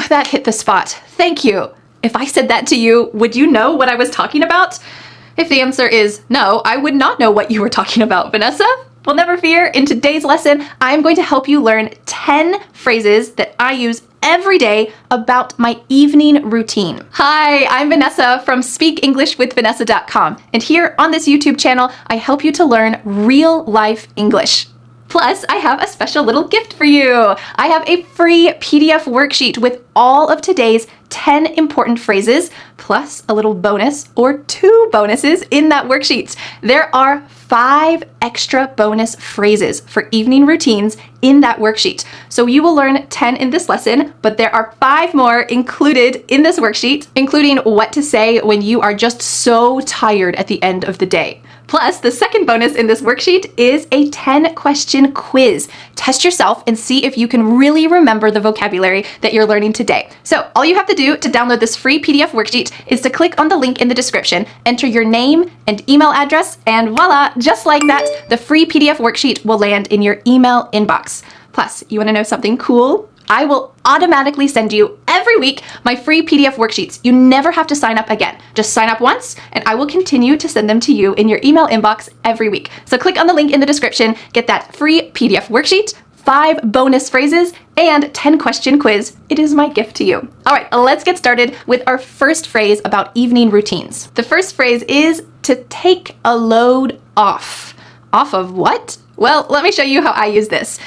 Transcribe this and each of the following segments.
that hit the spot. Thank you. If I said that to you, would you know what I was talking about? If the answer is no, I would not know what you were talking about, Vanessa. Well, never fear. In today's lesson, I'm going to help you learn 10 phrases that I use every day about my evening routine. Hi, I'm Vanessa from SpeakEnglishWithVanessa.com, and here on this YouTube channel, I help you to learn real life English. Plus, I have a special little gift for you. I have a free PDF worksheet with all of today's 10 important phrases, plus a little bonus or 2 bonuses in that worksheet. There are 5 extra bonus phrases for evening routines in that worksheet. So you will learn 10 in this lesson, but there are 5 more included in this worksheet, including what to say when you are just so tired at the end of the day. Plus, the second bonus in this worksheet is a 10-question quiz. Test yourself and see if you can really remember the vocabulary that you're learning today. So all you have to do to download this free PDF worksheet is to click on the link in the description, enter your name and email address, and voila, just like that, the free PDF worksheet will land in your email inbox. Plus, you want to know something cool? I will automatically send you every week my free PDF worksheets. You never have to sign up again. Just sign up once and I will continue to send them to you in your email inbox every week. So click on the link in the description, get that free PDF worksheet, 5 bonus phrases, and 10-question quiz. It is my gift to you. All right, let's get started with our first phrase about evening routines. The first phrase is to take a load off. Off of what? Well, let me show you how I use this.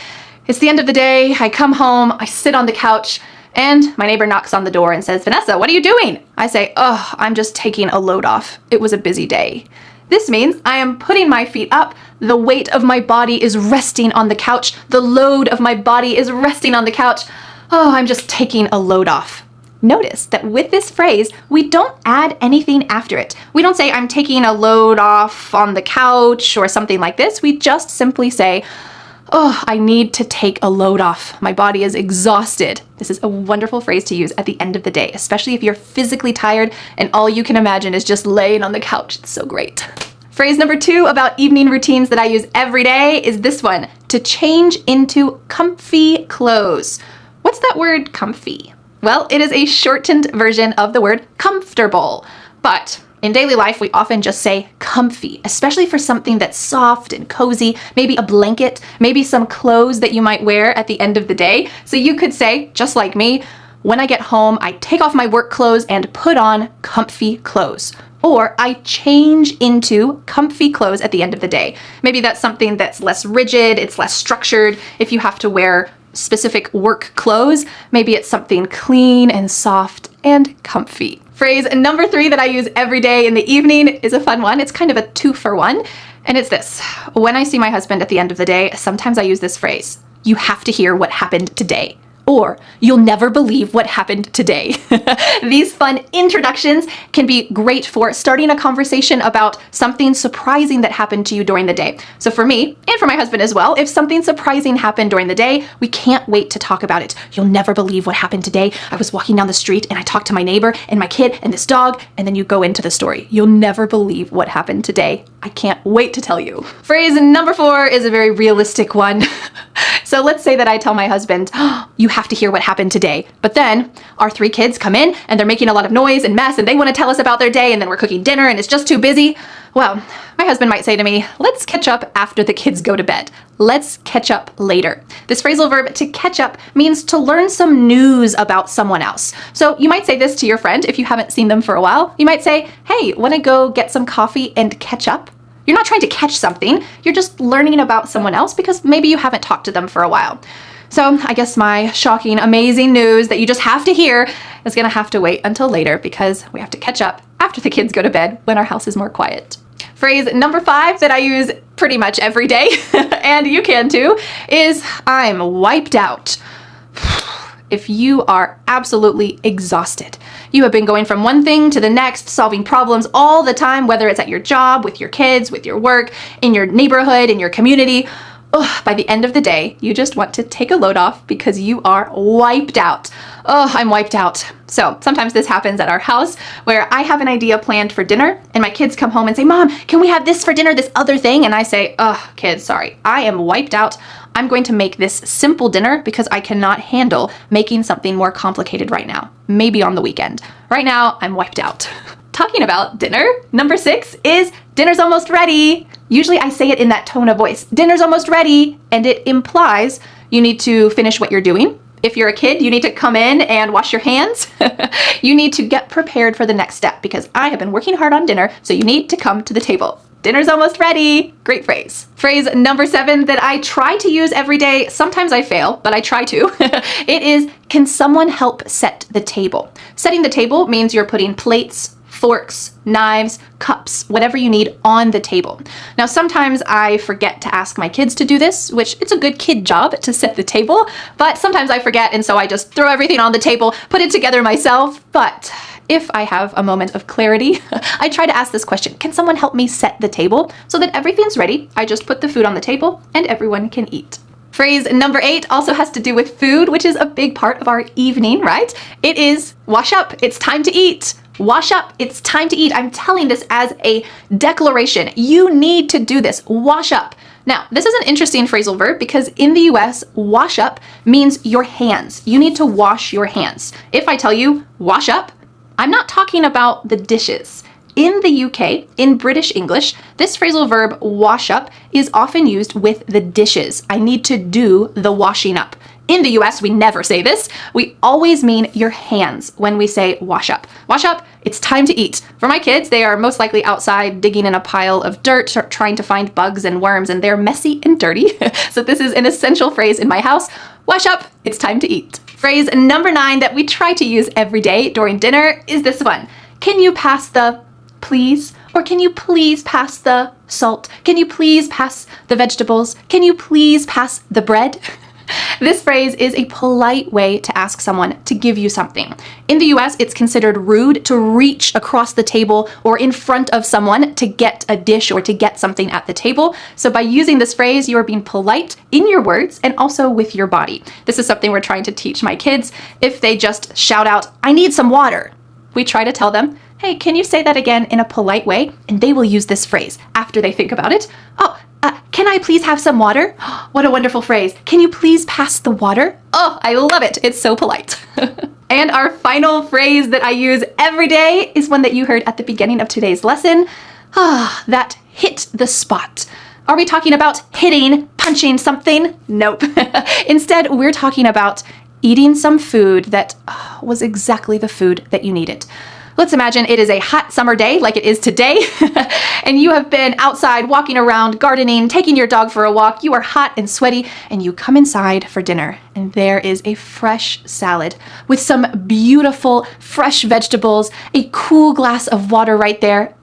It's the end of the day, I come home, I sit on the couch, and my neighbor knocks on the door and says, Vanessa, what are you doing? I say, oh, I'm just taking a load off. It was a busy day. This means I am putting my feet up, the weight of my body is resting on the couch, the load of my body is resting on the couch. Oh, I'm just taking a load off. Notice that with this phrase, we don't add anything after it. We don't say I'm taking a load off on the couch or something like this. We just simply say, oh, I need to take a load off. My body is exhausted. This is a wonderful phrase to use at the end of the day, especially if you're physically tired and all you can imagine is just laying on the couch. It's so great. Phrase number 2 about evening routines that I use every day is this one, to change into comfy clothes. What's that word, comfy? Well, it is a shortened version of the word comfortable, but in daily life, we often just say comfy, especially for something that's soft and cozy, maybe a blanket, maybe some clothes that you might wear at the end of the day. So you could say, just like me, when I get home, I take off my work clothes and put on comfy clothes. Or I change into comfy clothes at the end of the day. Maybe that's something that's less rigid, it's less structured. If you have to wear specific work clothes, maybe it's something clean and soft and comfy. Phrase number 3 that I use every day in the evening is a fun one. It's kind of a 2-for-1, and it's this. When I see my husband at the end of the day, sometimes I use this phrase, you have to hear what happened today. Or, you'll never believe what happened today. These fun introductions can be great for starting a conversation about something surprising that happened to you during the day. So for me, and for my husband as well, if something surprising happened during the day, we can't wait to talk about it. You'll never believe what happened today. I was walking down the street and I talked to my neighbor and my kid and this dog, and then you go into the story. You'll never believe what happened today. I can't wait to tell you. Phrase number 4 is a very realistic one. So let's say that I tell my husband, oh, you have to hear what happened today. But then our 3 kids come in and they're making a lot of noise and mess and they want to tell us about their day and then we're cooking dinner and it's just too busy. Well, my husband might say to me, let's catch up after the kids go to bed. Let's catch up later. This phrasal verb to catch up means to learn some news about someone else. So you might say this to your friend if you haven't seen them for a while. You might say, hey, want to go get some coffee and catch up? You're not trying to catch something, you're just learning about someone else because maybe you haven't talked to them for a while. So I guess my shocking, amazing news that you just have to hear is gonna have to wait until later because we have to catch up after the kids go to bed when our house is more quiet. Phrase number 5 that I use pretty much every day, and you can too, is I'm wiped out. If you are absolutely exhausted, you have been going from one thing to the next, solving problems all the time, whether it's at your job, with your kids, with your work, in your neighborhood, in your community. By the end of the day, you just want to take a load off because you are wiped out. I'm wiped out. So sometimes this happens at our house where I have an idea planned for dinner and my kids come home and say, Mom, can we have this for dinner, this other thing? And I say, kids, sorry, I am wiped out. I'm going to make this simple dinner because I cannot handle making something more complicated right now. Maybe on the weekend. Right now, I'm wiped out. Talking about dinner, number 6 is dinner's almost ready. Usually I say it in that tone of voice, dinner's almost ready, and it implies you need to finish what you're doing. If you're a kid, you need to come in and wash your hands. You need to get prepared for the next step because I have been working hard on dinner, so you need to come to the table. Dinner's almost ready. Great phrase. Phrase number 7 that I try to use every day. Sometimes I fail, but I try to. It is, can someone help set the table? Setting the table means you're putting plates, forks, knives, cups, whatever you need on the table. Now, sometimes I forget to ask my kids to do this, which it's a good kid job to set the table, but sometimes I forget, and so I just throw everything on the table, put it together myself. But if I have a moment of clarity, I try to ask this question, can someone help me set the table so that everything's ready? I just put the food on the table and everyone can eat. Phrase number 8 also has to do with food, which is a big part of our evening, right? It is wash up, it's time to eat. Wash up, it's time to eat. I'm telling this as a declaration. You need to do this. Wash up. Now, this is an interesting phrasal verb because in the US, wash up means your hands. You need to wash your hands. If I tell you wash up, I'm not talking about the dishes. In the UK, in British English, this phrasal verb wash up is often used with the dishes. I need to do the washing up. In the US, we never say this. We always mean your hands when we say wash up. Wash up, it's time to eat. For my kids, they are most likely outside digging in a pile of dirt, trying to find bugs and worms, and they're messy and dirty. So this is an essential phrase in my house. Wash up, it's time to eat. Phrase number 9 that we try to use every day during dinner is this one. Can you pass the please? Or can you please pass the salt? Can you please pass the vegetables? Can you please pass the bread? This phrase is a polite way to ask someone to give you something. In the US, it's considered rude to reach across the table or in front of someone to get a dish or to get something at the table. So by using this phrase, you are being polite in your words and also with your body. This is something we're trying to teach my kids. If they just shout out, "I need some water," we try to tell them, "Hey, can you say that again in a polite way?" And they will use this phrase after they think about it. "Oh, can I please have some water?" What a wonderful phrase. "Can you please pass the water?" Oh, I love it. It's so polite. And our final phrase that I use every day is one that you heard at the beginning of today's lesson. That hit the spot. Are we talking about hitting, punching something? Nope. Instead, we're talking about eating some food that was exactly the food that you needed. Let's imagine it is a hot summer day like it is today, and you have been outside walking around, gardening, taking your dog for a walk. You are hot and sweaty, and you come inside for dinner, and there is a fresh salad with some beautiful fresh vegetables, a cool glass of water right there.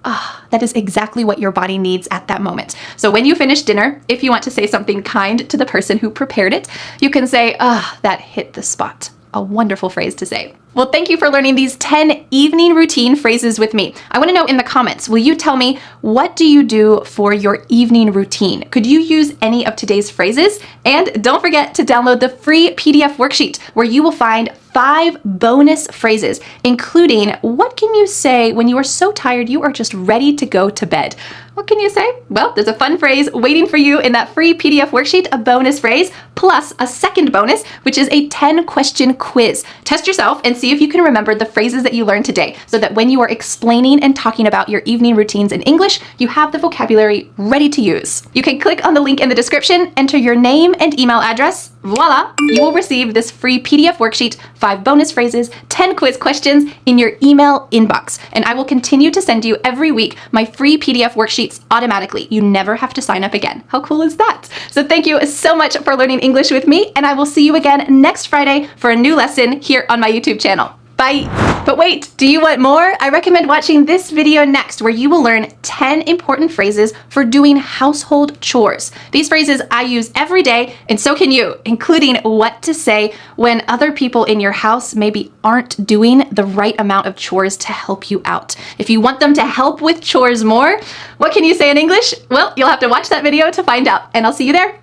That is exactly what your body needs at that moment. So when you finish dinner, if you want to say something kind to the person who prepared it, you can say, that hit the spot. A wonderful phrase to say. Well, thank you for learning these 10 evening routine phrases with me. I want to know in the comments, will you tell me, what do you do for your evening routine? Could you use any of today's phrases? And don't forget to download the free PDF worksheet where you will find 5 bonus phrases, including what can you say when you are so tired you are just ready to go to bed? What can you say? Well, there's a fun phrase waiting for you in that free PDF worksheet, a bonus phrase, plus a second bonus, which is a 10-question quiz. Test yourself and see if you can remember the phrases that you learned today so that when you are explaining and talking about your evening routines in English, you have the vocabulary ready to use. You can click on the link in the description, enter your name and email address. Voila! You will receive this free PDF worksheet, 5 bonus phrases, 10 quiz questions in your email inbox. And I will continue to send you every week my free PDF worksheets automatically. You never have to sign up again. How cool is that? So thank you so much for learning English with me, and I will see you again next Friday for a new lesson here on my YouTube channel. Bye! But wait, do you want more? I recommend watching this video next where you will learn 10 important phrases for doing household chores. These phrases I use every day, and so can you, including what to say when other people in your house maybe aren't doing the right amount of chores to help you out. If you want them to help with chores more, what can you say in English? Well, you'll have to watch that video to find out, and I'll see you there.